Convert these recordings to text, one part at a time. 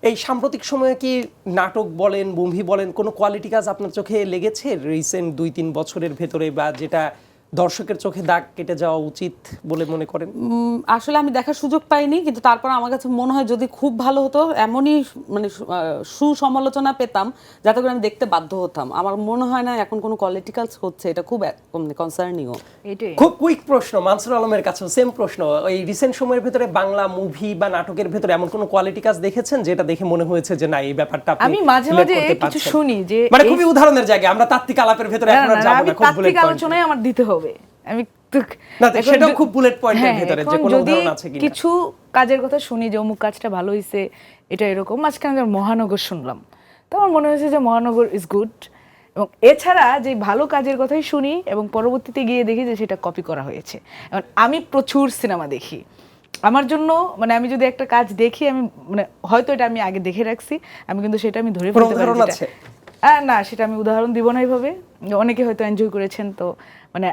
এই সাম্প্রতিক সময়ে কি নাটক বলেন, মুভি বলেন, কোনো কোয়ালিটি কাজ আপনার চোখে লেগেছে রিসেন্ট 2-3 বছরের ভেতরে, বা যেটা দর্শকের চোখে দাগ কেটে যাওয়া উচিত বলে মনে করেন? আসলে আমি দেখার সুযোগ পাইনি, কিন্তু তারপর আমার কাছে মনে হয় যদি খুব ভালো হতো এমনই মানে সুসমালোচনা পেতাম যাতে করে আমি দেখতে বাধ্য হতাম। আমার মনে হয় না এখন কোনো কোয়ালিটিক্যালস হচ্ছে, এটা খুব কনসার্নিংও। এটাই খুব কুইক প্রশ্ন, মানসুর আলমের কাছে সেম প্রশ্ন, এই রিসেন্ট সময়ের ভেতরে বাংলা মুভি বা নাটকের ভেতরে এমন কোনো কোয়ালিটি কাজ দেখেছেন যেটা দেখে মনে হয়েছে যে না এই ব্যাপারটা আপনি আমি মাঝে relate মাঝে করতে কিছু পারছেন? শুনি যে মানে খুবই উদাহরণের জায়গায়, আমরা তাত্ত্বিক আলাপের ভেতরে এখন আর যাব আমি না, খুব বুলেট তাত্ত্বিক পয়েন্ট। আলোচনায় আমার দিতে হবে। আমি না তো সেটাও খুব বুলেট পয়েন্টের ভেতরে, যে কোনো যদি উদাহরণ আছে কিনা? কিছু কাজের কথা শুনি যে অমুক কাজটা ভালো হয়েছে, এটা এরকম। মাঝখানে আমি মহানগর শুনলাম, তো আমার মনে হয়েছে যে মহানগর ইজ গুড। এবং এছাড়া যে ভালো কাজের কথাই শুনি এবং পরবর্তীতে গিয়ে দেখি যে সেটা কপি করা হয়েছে। এবং আমি প্রচুর সিনেমা দেখি, আমার জন্য মানে আমি যদি একটা কাজ দেখি, আমি মানে হয়তো এটা আমি আগে দেখে রাখছি, আমি কিন্তু সেটা আমি ধরে কোনো ফেলতে পারি উদাহরণ যেটা- আছে? না, সেটা আমি উদাহরণ দিব না এইভাবে। অনেকে হয়তো এনজয় করেছেন, তো মানে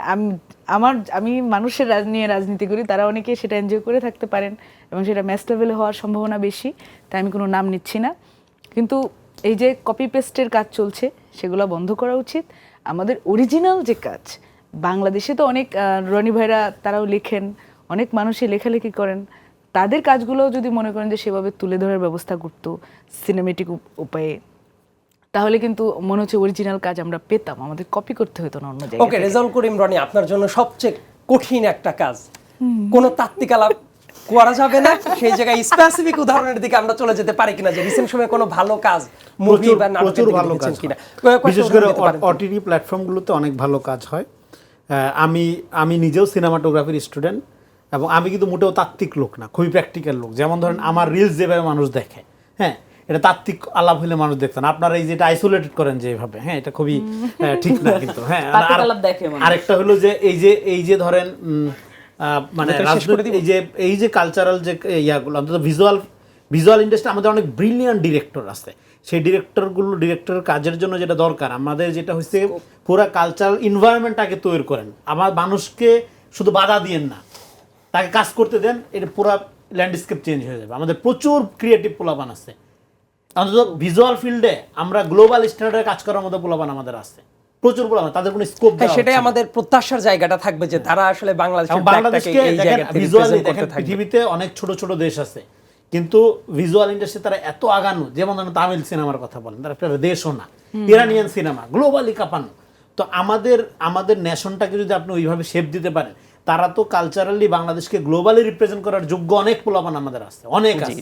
আমি মানুষের নিয়ে রাজনীতি করি, তারা অনেকে সেটা এনজয় করে থাকতে পারেন এবং সেটা ম্যাস লেভেলে হওয়ার সম্ভাবনা বেশি, তাই আমি কোনো নাম নিচ্ছি না। কিন্তু এই যে কপি পেস্টের কাজ চলছে, সেগুলো বন্ধ করা উচিত। আমাদের অরিজিনাল যে কাজ, বাংলাদেশে তো অনেক রনি ভাইরা তারাও লেখেন, অনেক মানুষই লেখালেখি করেন, তাদের কাজগুলো যদি মনে করেন যে সেভাবে তুলে ধরার ব্যবস্থা করতো সিনেমেটিক উপায়ে, তাহলে কিন্তু মনে হচ্ছে অরিজিনাল কাজ আমরা পেতাম, আমাদের কপি করতে হতো না অন্য জায়গায়। ওকে, রেজাউল করিম রনি, আপনার জন্য সবচেয়ে কঠিন একটা কাজ, কোনো তাত্ত্বিক আলাপ করা যাবে না, সেই জায়গায় স্পেসিফিক উদাহরণের দিকে আমরা চলে যেতে পারি কিনা, যে রিসেন্ট সময়ে কোনো ভালো কাজ মুভি বা নাটকের প্রচুর দিকে ভালো দেখেছেন কাজ কিনা? হয়। কয়েকটা বিশেষ উদাহরণ করে দিতে পারেন তো? ওটিটি প্ল্যাটফর্মগুলোতে অনেক ভালো কাজ হয়। আমি নিজেও সিনেমাটোগ্রাফির স্টুডেন্ট, এবং আমি কিন্তু মোটেও তাত্ত্বিক লোক না, খুবই প্র্যাকটিক্যাল লোক। যেমন ধরেন আমার রিলস যেভাবে মানুষ দেখে, হ্যাঁ, এটা তাত্ত্বিক আলাপ হলে মানুষ দেখতেন। আপনারা এই যেটা আইসোলেটেড করেন যেভাবে, হ্যাঁ, এটা খুবই ঠিক না কিন্তু। হ্যাঁ, তাত্ত্বিক আলাপ দেখে মানুষ। আরেকটা হলো যে এই যে ধরেন মানে রাজনৈতিক এই যে কালচারাল যে ইয়াগুলো, অন্তত ভিজুয়াল ইন্ডাস্ট্রি আমাদের অনেক ব্রিলিয়ান্ট ডিরেক্টর আছে। সেই ডিরেক্টরের কাজের জন্য যেটা দরকার, আমাদের যেটা হচ্ছে পুরা কালচারাল এনভায়রনমেন্টটাকে তৈরি করেন। আমার মানুষকে শুধু বাধা দিয়েন না, তাকে কাজ করতে দেন, এটা পুরা ল্যান্ডস্কেপ চেঞ্জ হয়ে যাবে। আমাদের প্রচুর ক্রিয়েটিভ পোলাপান আছে, অন্তত ভিজুয়াল ফিল্ডে আমরা গ্লোবাল স্ট্যান্ডার্ডে কাজ করার মতো পোলাপান আমাদের আছে, প্রচুর পোলাপান, তাদের কোনো স্কোপ দেওয়া হচ্ছে না। সেটাই আমাদের প্রত্যাশার জায়গাটা থাকবে, যে তারা আসলে বাংলাদেশকে ভিজুয়ালি দেখেন, পৃথিবীতে অনেক ছোট ছোট দেশ আছে, কিন্তু ভিজুয়াল ইন্ডাস্ট্রি তারা এত আগানো। যেমন ধরেন তামিল সিনেমার কথা বলেন, তারা একটা দেশও না, ইরানিয়ান সিনেমা গ্লোবালি কাঁপানো। তো আমাদের ন্যাশনটাকে যদি আপনি ওইভাবে শেপ দিতে পারেন, তারা তো কালচারালি বাংলাদেশকে গ্লোবালি রিপ্রেজেন্ট করার যোগ্য অনেক পোলাপান আমাদের আছে, অনেক আছে।